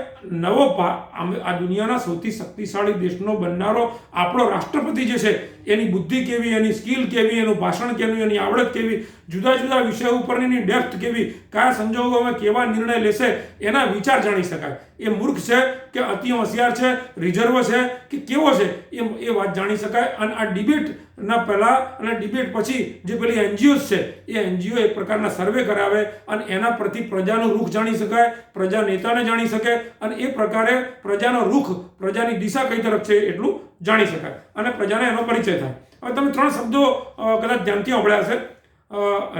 આ દુનિયાના સૌથી શક્તિશાળી દેશનો બનનારો આપણો રાષ્ટ્રપતિ જે છે એની બુદ્ધિ કેવી, એની સ્કિલ કેવી, એનું ભાષણ કેવું, એની આવડત કેવી, જુદા જુદા વિષય ઉપરની ડેપ્થ કેવી, કયા સંજોગોમાં કેવા નિર્ણય લેશે એના વિચાર જાણી શકાય. એ મૂર્ખ છે કે અતિ હોશિયાર છે, રિઝર્વ છે કે કેવો છે એ વાત જાણી શકાય. અને આ ડિબેટના પહેલાં અને ડિબેટ પછી જે પેલી એનજીઓઝ છે એ એનજીઓ એક પ્રકારના સર્વે કરાવે અને એના પ્રતિ પ્રજાનું રૂખ જાણી શકાય, પ્રજા નેતાને જાણી શકે અને એ પ્રકારે પ્રજાનો રૂખ, પ્રજાની દિશા કઈ તરફ છે એટલું જાણી શકાય અને પ્રજાને એનો પરિચય થાય. હવે તમે 3 શબ્દો કદાચ ધ્યાનથી સાંભળ્યા હશે,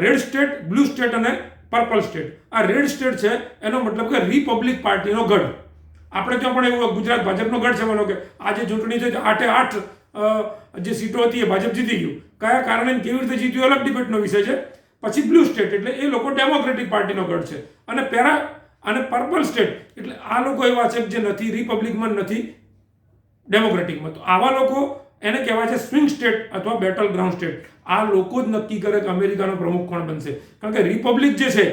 રેડ સ્ટેટ, બ્લુ સ્ટેટ અને પર્પલ સ્ટેટ. આ રેડ સ્ટેટ છે એનો મતલબ કે રિપબ્લિક પાર્ટીનો ગઢ. આપણે ત્યાં પણ એવું ગુજરાત ભાજપનો ગઢ છે, માનો કે આજે ચૂંટણી થઈ 8 જે સીટો હતી એ ભાજપ જીતી ગયું. કયા કારણે કેવી રીતે જીત્યું અલગ ડિબેટનો વિષય છે. પછી બ્લુ સ્ટેટ એટલે એ લોકો ડેમોક્રેટિક પાર્ટીનો ગઢ છે અને પર્પલ સ્ટેટ એટલે આ લોકો એવા છે જે નથી રિપબ્લિકમાં, નથી ડેમોક્રેટિકમાં. તો આવા લોકો એને કહેવાય છે સ્વિંગ સ્ટેટ અથવા બેટલ ગ્રાઉન્ડ સ્ટેટ. આ લોકો જ નક્કી કરે કે અમેરિકાનો પ્રમુખ કોણ બનશે. કારણ કે રિપબ્લિક જે છે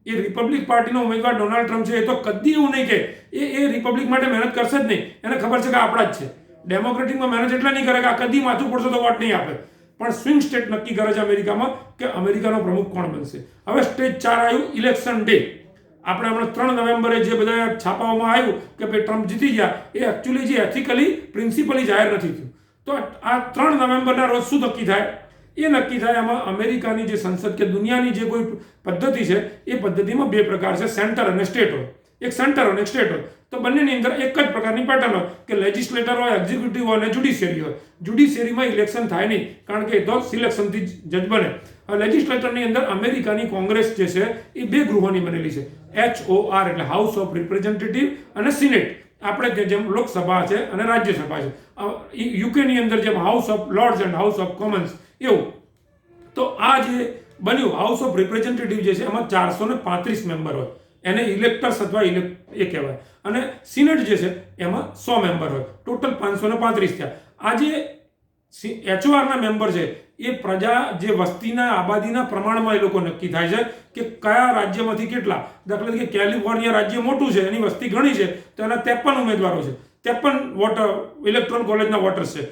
એ રિપબ્લિક પાર્ટીનો ઉમેદવાર ડોનાલ્ડ ટ્રમ્પ છે, એ તો કદી એવું નહીં કે એ રિપબ્લિક માટે મહેનત કરશે જ નહીં. એને ખબર છે કે આપણા જ છે. ડેમોક્રેટિકમાં મહેનત એટલે નહીં કરે કે આ કદી માથું પડશે તો વોટ નહીં આપે. પણ સ્વિંગ સ્ટેટ નક્કી કરે છે અમેરિકામાં કે અમેરિકાનો પ્રમુખ કોણ બનશે. હવે સ્ટેજ 4 આવ્યું ઇલેક્શન ડે. આપણે હમણાં 3 નવેમ્બરે જે બધા છાપાઓમાં આવ્યું કે ભાઈ ટ્રમ્પ જીતી ગયા, એ એકચ્યુઅલી જે એથિકલી પ્રિન્સિપલી જાહેર નથી થયું. તો આ 3 નવેમ્બરના રોજ શું નક્કી થાય? એ નક્કી થાય એમાં અમેરિકાની જે સંસદ કે દુનિયાની જે કોઈ પદ્ધતિ છે એ પદ્ધતિમાં 2 પ્રકાર છે, સેન્ટર અને સ્ટેટ હોય. એક સેન્ટર અને એક સ્ટેટ હોય. તો બંનેની અંદર એક જ પ્રકારની પેટર્ન હોય કે લેજિસ્લેટર હોય, એક્ઝિક્યુટિવ હોય અને જ્યુડિશિયરી હોય. જ્યુડિશિયરીમાં ઇલેક્શન થાય નહીં કારણ કે એ તો સિલેક્શનથી જજ બને. લેજિસ્લેટરની અંદર અમેરિકાની કોંગ્રેસ જે છે એ 2 ગૃહોની બનેલી છે, HOR એટલે હાઉસ ઓફ રિપ્રેઝેન્ટેટિવ અને સિનેટ. આપણે જેમ લોકસભા છે અને રાજ્યસભા છે. યુકેની અંદર જેમ house of lords and house of Commons એવું. તો આ જે બન્યું હાઉસ ઓફ રિપ્રેઝેન્ટેટિવ જે છે એમાં 435 મેમ્બર હોય, એને ઇલેક્ટર્સ અથવા એ કહેવાય. અને સિનેટ જે છે એમાં 100 મેમ્બર હોય. ટોટલ 535 થયા. આ જે HORના મેમ્બર છે એ પ્રજા જે વસ્તીના આબાદીના પ્રમાણમાં એ લોકો નક્કી થાય છે કે કયા રાજ્યમાંથી કેટલા. દાખલા તરીકે કેલિફોર્નિયા રાજ્ય મોટું છે, એની વસ્તી ઘણી છે, તો એના 53 ઉમેદવારો છે, 53 ઇલેક્ટોરલ કોલેજના વોટર્સ છે.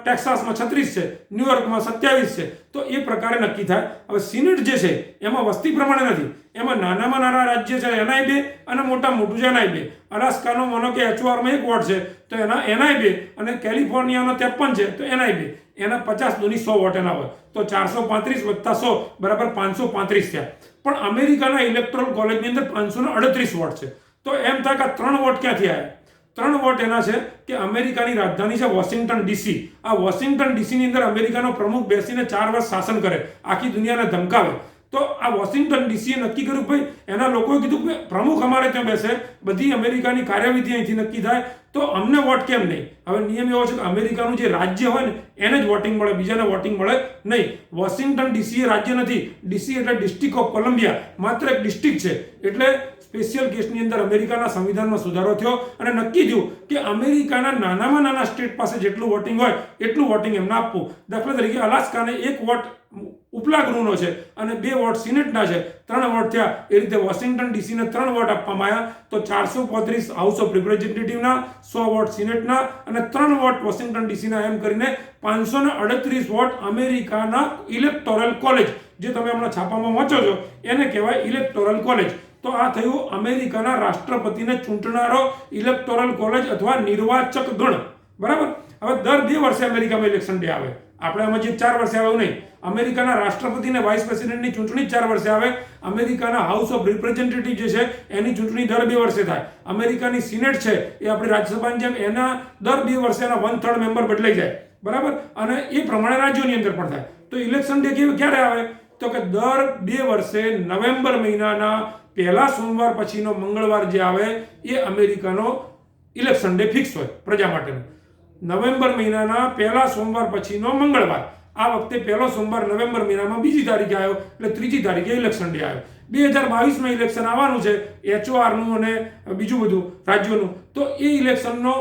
ટેક્સાસમાં 36 છે, ન્યુયોર્કમાં 27 છે. તો એ પ્રકારે નક્કી થાય. હવે સિનેટ જે છે એમાં વસ્તી પ્રમાણે નથી, એમાં નાનામાં નાના રાજ્ય છે એનાય 2 અને મોટું છે એનાય 2. અલાસ્કાનો માનો કે HORમાં 1 વોટ છે તો એનાય 2 અને કેલિફોર્નિયાનો 53 છે તો એનાય 2. એના 50 દુની 100 વોટ એના હોય. તો 435 + 100 બરાબર 535 થયા. પણ અમેરિકાના ઇલેક્ટોરલ કોલેજની અંદર 538 વોટ છે. તો એમ થાય કે 3 વોટ ક્યાંથી આવ્યા? 3 વોટ એના છે કે અમેરિકાની રાજધાની છે વોશિંગ્ટન DC. આ વોશિંગ્ટન DCની અંદર અમેરિકાનો પ્રમુખ બેસીને 4 વર્ષ શાસન કરે, આખી દુનિયાને ધમકાવે. તો આ વોશિંગ્ટન ડીસીએ નક્કી કર્યું ભાઈ, એના લોકોએ કીધું કે પ્રમુખ અમારે ત્યાં બેસે, બધી અમેરિકાની કાર્યવિધિ અહીંથી નક્કી થાય, તો અમને વોટ કેમ નહીં? હવે નિયમ એવો છે કે અમેરિકાનું જે રાજ્ય હોય ને એને જ વોટિંગ મળે, બીજાને વોટિંગ મળે નહીં. વોશિંગ્ટન DC એ રાજ્ય નથી. DC એટલે ડિસ્ટ્રિક્ટ ઓફ કોલંબિયા, માત્ર એક ડિસ્ટ્રિક્ટ છે. એટલે સ્પેશિયલ કેસની અંદર અમેરિકાના સંવિધાનમાં સુધારો થયો અને નક્કી થયું કે અમેરિકાના નાનામાં નાના સ્ટેટ પાસે જેટલું વોટિંગ હોય એટલું વોટિંગ એમને આપવું. દાખલા તરીકે અલાસ્કાને 1 વોટ ઉપલા ગૃહનો છે અને 2 વોટ સિનેટના છે, 3 વોટ થયા. એ રીતે વોશિંગ્ટન DCને 3 વોટ આપવામાં આવ્યા. તો 435 હાઉસ ઓફ રિપ્રેઝેન્ટેટિવના, 100 વોટ સિનેટના અને 3 વોટ વોશિંગ્ટન DCના, એમ કરીને 538 વોટ અમેરિકાના ઇલેક્ટોરલ કોલેજ, જે તમે હમણાં છાપામાં વાંચો છો એને કહેવાય ઇલેક્ટોરલ કોલેજ. તો આ થયું અમેરિકાના રાષ્ટ્રપતિને ચૂંટનારો ઇલેક્ટોરલ કોલેજ અથવા નિર્વાચક ગણ. બરાબર. હવે દર 2 વર્ષે અમેરિકામાં ઇલેક્શન ડે આવે. આપણે આમાં જે 4 વર્ષે આવે નહીં. અમેરિકાના રાષ્ટ્રપતિ અને વાઇસ પ્રેસિડેન્ટની ચૂંટણી 4 વર્ષે આવે. અમેરિકાના હાઉસ ઓફ રિપ્રેઝેન્ટેટિવ જે છે એની ચૂંટણી દર 2 વર્ષે થાય. અમેરિકાની સિનેટ છે એ આપણી રાજ્યસભાની જેમ એના દર 2 વર્ષે એના 1/3 મેમ્બર બદલાઈ જાય. બરાબર. અને એ પ્રમાણે રાજ્યોની અંદર પણ થાય. તો ઇલેક્શન ડે ક્યારે આવે? તો કે દર 2 વર્ષે નવેમ્બર મહિનાના પહેલા સોમવાર પછીનો મંગળવાર જે આવે એ અમેરિકાનો ઇલેક્શન ડે ફિક્સ હોય પ્રજા માટેનો. નવેમ્બર મહિનાના પહેલા સોમવાર પછીનો મંગળવાર. આ વખતે પહેલો સોમવાર નવેમ્બર મહિનામાં 2જી તારીખે આવ્યો, એટલે 3જી તારીખે ઇલેક્શન ડે આવ્યો. 2022માં ઇલેક્શન આવવાનું છે, HORનું અને બીજું બધું રાજ્યોનું. તો એ ઇલેક્શનનો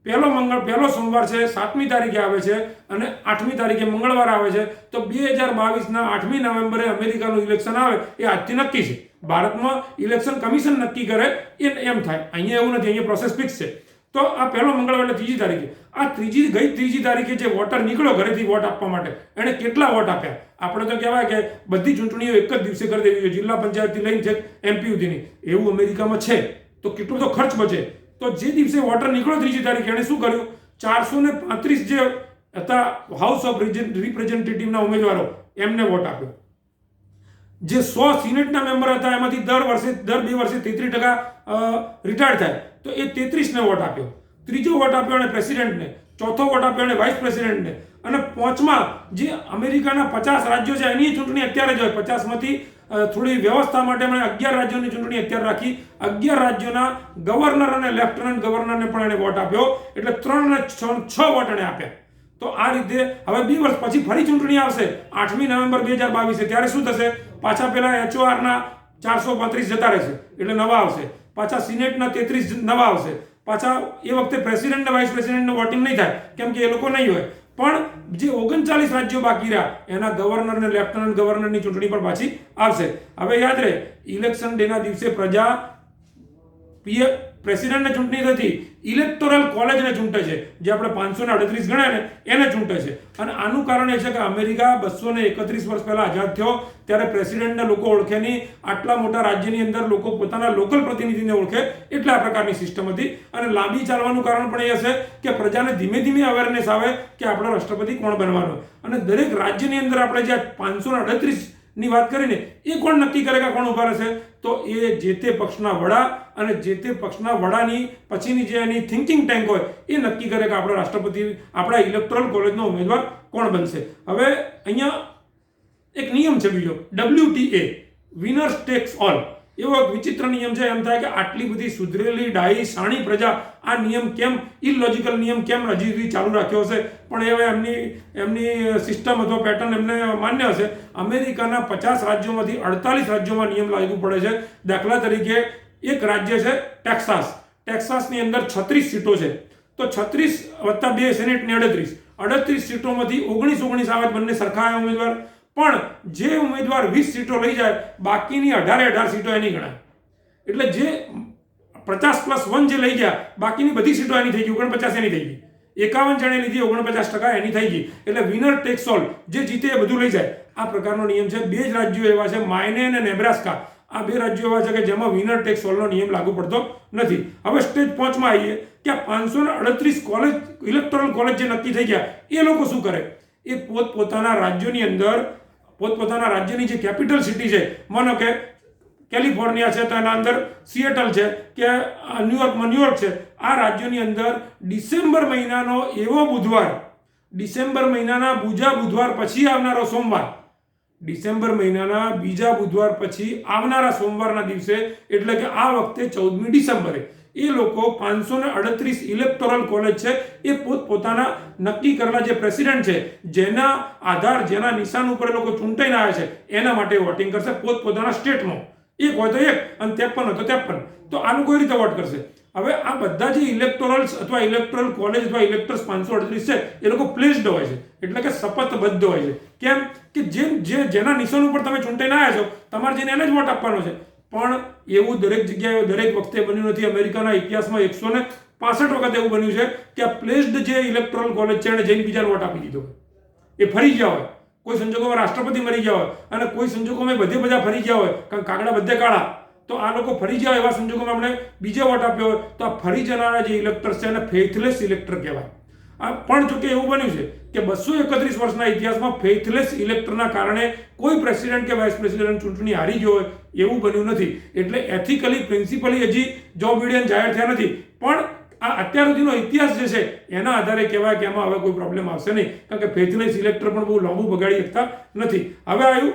પહેલો સોમવાર છે 7મી તારીખે આવે છે અને 8મી તારીખે મંગળવાર આવે છે. તો 2022ના 8મી નવેમ્બરે અમેરિકાનું ઇલેક્શન આવે એ આજથી નક્કી છે. ભારતમાં ઇલેક્શન કમિશન નક્કી કરે એમ થાય. અહીંયા એવું નથી, અહીંયા પ્રોસેસ ફિક્સ છે. તો આ પહેલો મંગળવાર એટલે 3જી તારીખે. આ ત્રીજી તારીખે જે વોટર નીકળ્યો ઘરેથી વોટ આપવા માટે, એણે કેટલા વોટ આપ્યા? આપણે તો કહેવાય કે બધી ચૂંટણીઓ એક જ દિવસે કરી દેવી જોઈએ, જિલ્લા પંચાયતથી લઈને છે MP સુધીની. એવું અમેરિકામાં છે. તો કેટલો બધો ખર્ચ બચે. તો જે દિવસે વોટર નીકળ્યો 3જી તારીખે એણે શું કર્યું? 435 જે હતા હાઉસ ઓફ રિપ્રેઝેન્ટેટિવના ઉમેદવારો એમને વોટ આપ્યો. જે 100 સિનેટના મેમ્બર હતા એમાંથી દર 2 વર્ષે 33% રિટાયર થાય. તો એ 33ને વોટ આપ્યો. ત્રીજો વોટ આપ્યો અને પ્રેસિડેન્ટને. ચોથો વોટ આપ્યો અને વાઇસ પ્રેસિડેન્ટને. અને પાંચમા જે અમેરિકાના 50 રાજ્યો છે એની ચૂંટણી અત્યારે જ હોય. 50માંથી થોડી વ્યવસ્થા માટે એમણે 11 રાજ્યોની ચૂંટણી અત્યારે રાખી. 11 રાજ્યોના ગવર્નર અને લેફ્ટનન્ટ ગવર્નરને પણ એને વોટ આપ્યો. એટલે 3 અને 6 વોટ એને આપ્યા. તો આ રીતે હવે 2 વર્ષ પછી ફરી ચૂંટણી આવશે 8મી નવેમ્બર 2022. ત્યારે શું થશે? પાછા પેલા HORના 435 જતા રહેશે, એટલે નવા આવશે. પાછા સિનેટના 33 નવા આવશે. પાછા એ વખતે પ્રેસિડેન્ટ અને વાઇસ પ્રેસિડેન્ટનું વોટિંગ નહીં થાય, કેમ કે એ લોકો નહીં હોય. પણ જે 39 રાજ્યો બાકી રહ્યા એના ગવર્નર અને લેફ્ટનન્ટ ગવર્નરની ચૂંટણી પણ પાછી આવશે. હવે યાદ રહે, ઇલેક્શન ડેના દિવસે પ્રજા પ્રેસિડેન્ટને ચૂંટણી થતી, ઇલેક્ટોરલ કોલેજને ચૂંટે છે. જે આપણે 538 ગણાય ને એને ચૂંટે છે. અને આનું કારણ એ છે કે અમેરિકા 231 વર્ષ પહેલા આઝાદ થયો ત્યારે પ્રેસિડેન્ટને લોકો ઓળખે નહીં. આટલા મોટા રાજ્યની અંદર લોકો પોતાના લોકલ પ્રતિનિધિને ઓળખે એટલે આ પ્રકારની સિસ્ટમ હતી. અને લાંબી ચાલવાનું કારણ પણ એ હશે કે પ્રજાને ધીમે ધીમે અવેરનેસ આવે કે આપણો રાષ્ટ્રપતિ કોણ બનવાનો. અને દરેક રાજ્યની અંદર આપણે જે 538 ની વાત કરીને એ કોણ નક્કી કરે કે કોણ ઉભા રહેશે? તો એ જે તે પક્ષના વડા અને જે તે પક્ષના વડાની પછીની જે એની થિંકિંગ ટેન્ક હોય એ નક્કી કરે કે આપણો રાષ્ટ્રપતિ, આપણા ઇલેક્ટોરલ કોલેજનો ઉમેદવાર કોણ બનશે. હવે અહીંયા એક નિયમ છે બીજો, WTA, વિનર્સ ટેક્સ ઓલ. એવો એક વિચિત્ર નિયમ છે. એમ થાય કે આટલી બધી સુધરેલી ડાહી શાણી પ્રજા આ નિયમ કેમ, ઇલોજિકલ નિયમ કેમ હજી સુધી ચાલુ રાખ્યો હશે? પણ હવે એમની સિસ્ટમ અથવા પેટર્ન એમને માન્ય હશે. અમેરિકાના 50 રાજ્યોમાંથી 48 રાજ્યોમાં નિયમ લાગુ પડે છે. દાખલા તરીકે એક રાજ્ય છે ટેક્સાસ. ટેક્સાસની અંદર 36 સીટો છે. તો 36 + 2 સેનેટની 38 સીટોમાંથી 19 આવે, બંને સરખા ઉમેદવાર. પણ જે ઉમેદવાર 20 સીટો લઈ જાય બાકીની 18 સીટો એની ગણાય. એટલે જે 50+1 જે લઈ ગયા બાકીની બધી સીટો એની થઈ ગઈ, 49 એની થઈ ગઈ. 51 જણે લીધી, 49% એની થઈ ગઈ. એટલે વિનર ટેક્સ ઓલ, જે જીતે એ બધું લઈ જાય. આ પ્રકારનો નિયમ છે. 2 જ રાજ્યો એવા છે, માઇને અને નેબ્રાસ્કા. આ 2 રાજ્યો એવા છે કે જેમાં વિનર ટેક્સ ઓલનો નિયમ લાગુ પડતો નથી. હવે સ્ટેજ 5માં આવીએ કે 538 કોલેજ, ઇલેક્ટોરલ કોલેજ જે નક્કી થઈ ગયા એ લોકો શું કરે? એ પોતપોતાના રાજ્યોની અંદર પોતપોતાના રાજ્યની જે કેપિટલ સિટી છે, માનો કે કેલિફોર્નિયા છે તો એના અંદર સિએટલ છે કે ન્યુયોર્કમાં ન્યુયોર્ક છે. આ રાજ્યોની અંદર ડિસેમ્બર મહિનાનો એવો બુધવાર, ડિસેમ્બર મહિનાના બીજા બુધવાર પછી આવનારો સોમવાર, ડિસેમ્બર મહિનાના બીજા બુધવાર પછી આવનારા સોમવારના દિવસે, એટલે કે આ વખતે 14મી ડિસેમ્બરે એ લોકો 538 ઇલેક્ટોરલ કોલેજ છે એ પોતપોતાના નક્કી કરેલા જે પ્રેસિડેન્ટ છે, જેના આધાર, જેના નિશાન ઉપર એ લોકો ચૂંટાઈને આવ્યા છે એના માટે વોટિંગ કરશે પોતપોતાના સ્ટેટમાં. એક હોય તો એક અને 53 હોય તો 53. તો આનું કોઈ રીતે વોટ કરશે? હવે આ બધા જે ઇલેક્ટોરલ્સ અથવા ઇલેક્ટોરલ કોલેજ અથવા ઇલેક્ટર્સ 538 છે એ લોકો પ્લેસ્ડ હોય છે, એટલે કે શપથબદ્ધ હોય છે. કેમ કે જેના નિશાન ઉપર તમે ચૂંટાઈને આવ્યા છો તમારે જઈને એને જ વોટ આપવાનો છે. પણ એવું દરેક જગ્યાએ દરેક વખતે બન્યું નથી. અમેરિકાના ઇતિહાસમાં 165 વખત એવું બન્યું છે કે આ પ્લેસ્ડ જે ઇલેક્ટોરલ કોલેજ છે એને જઈને બીજાને વોટ આપી દીધો. એ ફરી ગયા હોય, કોઈ સંજોગોમાં રાષ્ટ્રપતિ મરી ગયા હોય અને કોઈ સંજોગોમાં બધા ફરી ગયા હોય, કારણ કાગડા બધે કાળા. તો આ લોકો ફરી જાય એવા સંજોગોમાં આપણે બીજો વોટ આપ્યો હોય તો આ ફરી જનારા જે ઇલેક્ટર્સ છે એને ફેથલેસ ઇલેક્ટર કહેવાય. પણ જો કે એવું બન્યું છે કે 231 વર્ષના ઇતિહાસમાં ફેથલેસ ઇલેક્ટરના કારણે કોઈ પ્રેસિડેન્ટ કે વાઇસ પ્રેસિડેન્ટ ચૂંટણી હારી ગયો હોય એવું બન્યું નથી. એટલે એથિકલી પ્રિન્સિપલી હજી જો બિડેન જાહેર થયા નથી, પણ આ અત્યાર સુધીનો ઇતિહાસ જે છે એના આધારે કહેવાય કે એમાં હવે કોઈ પ્રોબ્લેમ આવશે નહીં, કારણ કે ફેથલેસ ઇલેક્ટર પણ બહુ લાંબુ બગાડી શકતા નથી. હવે આવ્યું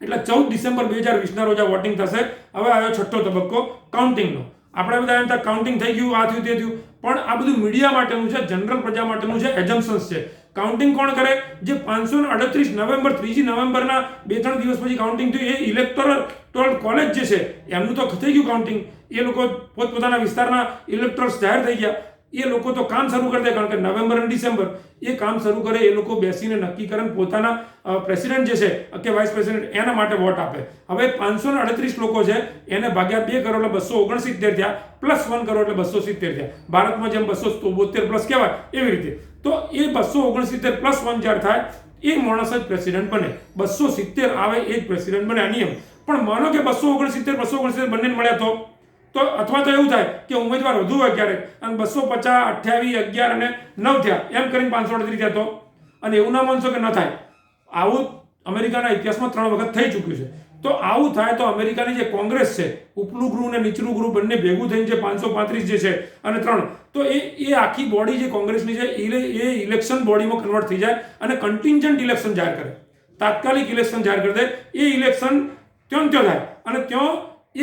એટલે 14 ડિસેમ્બર 2020ના રોજ આ વોટિંગ થશે. હવે આવ્યો છઠ્ઠો તબક્કો કાઉન્ટિંગનો. આપણે બધા એમ કાઉન્ટિંગ થઈ ગયું, આ થયું તે થયું, પણ આ બધું મીડિયા માટેનું છે, જનરલ પ્રજા માટેનું છે, એજમ્પશન્સ છે. કાઉન્ટિંગ કોણ કરે? જે 538 નવેમ્બર 3 નવેમ્બરના 2-3 દિવસ પછી કાઉન્ટિંગ થયું એ ઇલેક્ટોરલ કોલેજ જે છે એમનું તો થઈ ગયું કાઉન્ટિંગ. એ લોકો પોતપોતાના વિસ્તારના ઇલેક્ટર્સ જાહેર થઈ ગયા. એ લોકો તો કામ શરૂ કરી દે, કારણ કે નવેમ્બર અને ડિસેમ્બર એ કામ શરૂ કરે. એ લોકો બેસીને નક્કી કરે પોતાના પ્રેસિડેન્ટ જે છે કે વાઇસ પ્રેસિડેન્ટ એના માટે વોટ આપે. હવે 538 લોકો છે એને ભાગ્યા 2 કરોડ એટલે 269 થયા, પ્લસ 1 કરોડ એટલે 270 થયા. ભારતમાં જેમ 272 પ્લસ કહેવાય એવી રીતે. તો એ 269 પ્લસ 1 જ્યારે થાય એ માણસ જ પ્રેસિડેન્ટ બને. 270 આવે એ જ પ્રેસિડેન્ટ બને, આ નિયમ. પણ માનો કે 269 બંને મળ્યા તો અથવા તો એવું થાય કે ઉમેદવાર વધુ હોય ક્યારેક અને 250, 28, 11 અને 9 થયા, એમ કરીને 538 થયા તો, અને એવું ના માનશો કે ન થાય. આવું અમેરિકાના ઇતિહાસમાં 3 વખત થઈ ચૂક્યું છે. તો આવું થાય તો અમેરિકાની જે કોંગ્રેસ છે, ઉપલું ગૃહ અને નીચલું ગૃહ બંને ભેગું થઈને જે 535 જે છે અને 3, તો એ આખી બોડી જે કોંગ્રેસની છે એ ઇલેક્શન બોડીમાં કન્વર્ટ થઈ જાય અને કન્ટિન્જન્ટ ઇલેક્શન જાહેર કરે, તાત્કાલિક ઇલેક્શન જાહેર કરી દે. એ ઇલેક્શન ત્યાં થાય અને ત્યાં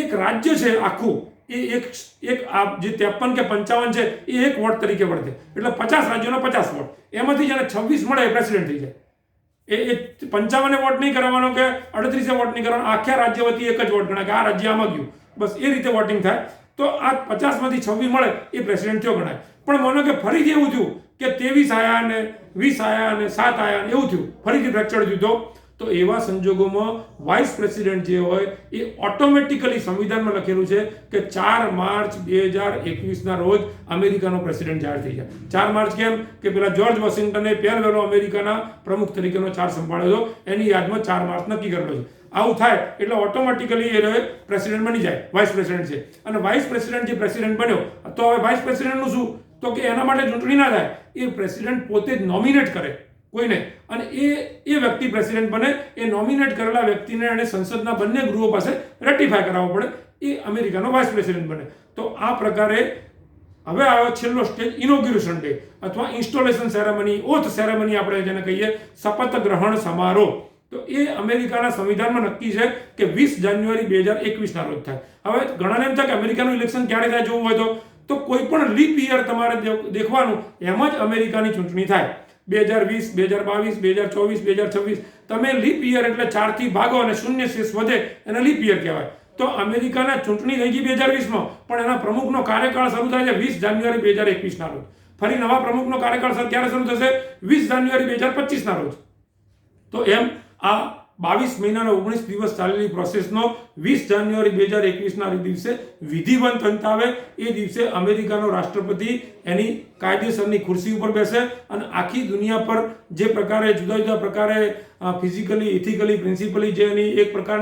એક રાજ્ય છે આખું એ એક આ જે 53 કે 55 છે એ એક વોટ તરીકે વર્તે. એટલે 50 રાજ્યોના 50 વોટ, એમાંથી જેને 26 મળે એ પ્રેસિડેન્ટ થઈ જાય. એ 55 વોટ નહીં કરવાનો કે 38 વોટ નહીં કરવાનો, આખા રાજ્ય વતી એક જ વોટ ગણાય કે આ રાજ્ય આમાં ગયું, બસ એ રીતે વોટિંગ થાય. તો આ 50 માંથી 26 મળે એ પ્રેસિડેન્ટ થયો ગણાય. પણ માનો કે ફરીથી એવું થયું કે 23 આયા અને 20 આયા અને 7 આયા એવું થયું, ફરીથી ફ્રેક્ચર થયું, તો એવા સંજોગોમાં વાઇસ પ્રેસિડેન્ટ જે હોય એ ઓટોમેટિકલી સંવિધાનમાં લખેલું છે કે 4 માર્ચ 2021ના રોજ અમેરિકાનો પ્રેસિડેન્ટ જાહેર થઈ જાય. 4 માર્ચ કેમ કે પેલા જ્યોર્જ વોશિંગ્ટને પહેલો અમેરિકાના પ્રમુખ તરીકેનો ચાર્જ સંભાળ્યો હતો, એની યાદમાં 4 માર્ચ નક્કી કરેલો છે. આવું થાય એટલે ઓટોમેટિકલી એ પ્રેસિડેન્ટ બની જાય, વાઇસ પ્રેસિડેન્ટ છે. અને વાઇસ પ્રેસિડેન્ટ જે પ્રેસિડેન્ટ બન્યો, તો હવે વાઇસ પ્રેસિડેન્ટનું શું? તો કે એના માટે ચૂંટણી ના થાય, એ પ્રેસિડેન્ટ પોતે જ નોમિનેટ કરે કોઈને, અને એ વ્યક્તિ પ્રેસિડેન્ટ બને. એ નોમિનેટ કરેલા વ્યક્તિને અને સંસદના બંને ગૃહો પાસે રેટિફાય કરાવવો પડે, એ અમેરિકાનો વાઇસ પ્રેસિડેન્ટ બને. તો આ પ્રકારે હવે આવ્યો છેલ્લો સ્ટેજ, ઇનોગ્યુરેશન ડે અથવા ઇન્સ્ટોલેશન સેરેમની, ઓથ સેરેમની આપણે જેને કહીએ, શપથ ગ્રહણ સમારોહ. તો એ અમેરિકાના સંવિધાનમાં નક્કી છે કે 20 જાન્યુઆરી 2021ના રોજ થાય. હવે ઘણાને એમ થાય કે અમેરિકાનું ઇલેક્શન ક્યારે થાય જોવું હોય તો કોઈ પણ લીપ યર તમારે દેખવાનું, એમાં જ અમેરિકાની ચૂંટણી થાય. 2020, 2022, 2024, 2026 તમે લીપ યર એટલે 4 થી ભાગો અને શૂન્ય શેષ વધે એને લીપ યર કહેવાય. તો અમેરિકાના ચૂંટણી થઈ ગઈ 2020માં, પણ એના પ્રમુખનો કાર્યકાળ શરૂ થાય છે 20 જાન્યુઆરી 2021ના રોજ. ફરી નવા પ્રમુખનો કાર્યકાળ ક્યારે શરૂ થશે? 20 જાન્યુઆરી 2025ના રોજ. તો એમ આ 22 મહિનાના 19 દિવસ ચાલેલી પ્રોસેસનો 20 જાન્યુઆરી 2021ના દિવસે વિધિવંત અંત આવે. એ દિવસે અમેરિકાનો રાષ્ટ્રપતિ એની કાયદેસરની ખુરશી ઉપર બેસે અને આખી દુનિયા પર જે પ્રકારે જુદા જુદા પ્રકારે ફિઝિકલી, ઇથિકલી, પ્રિન્સિપલી જે એની એક પ્રકારની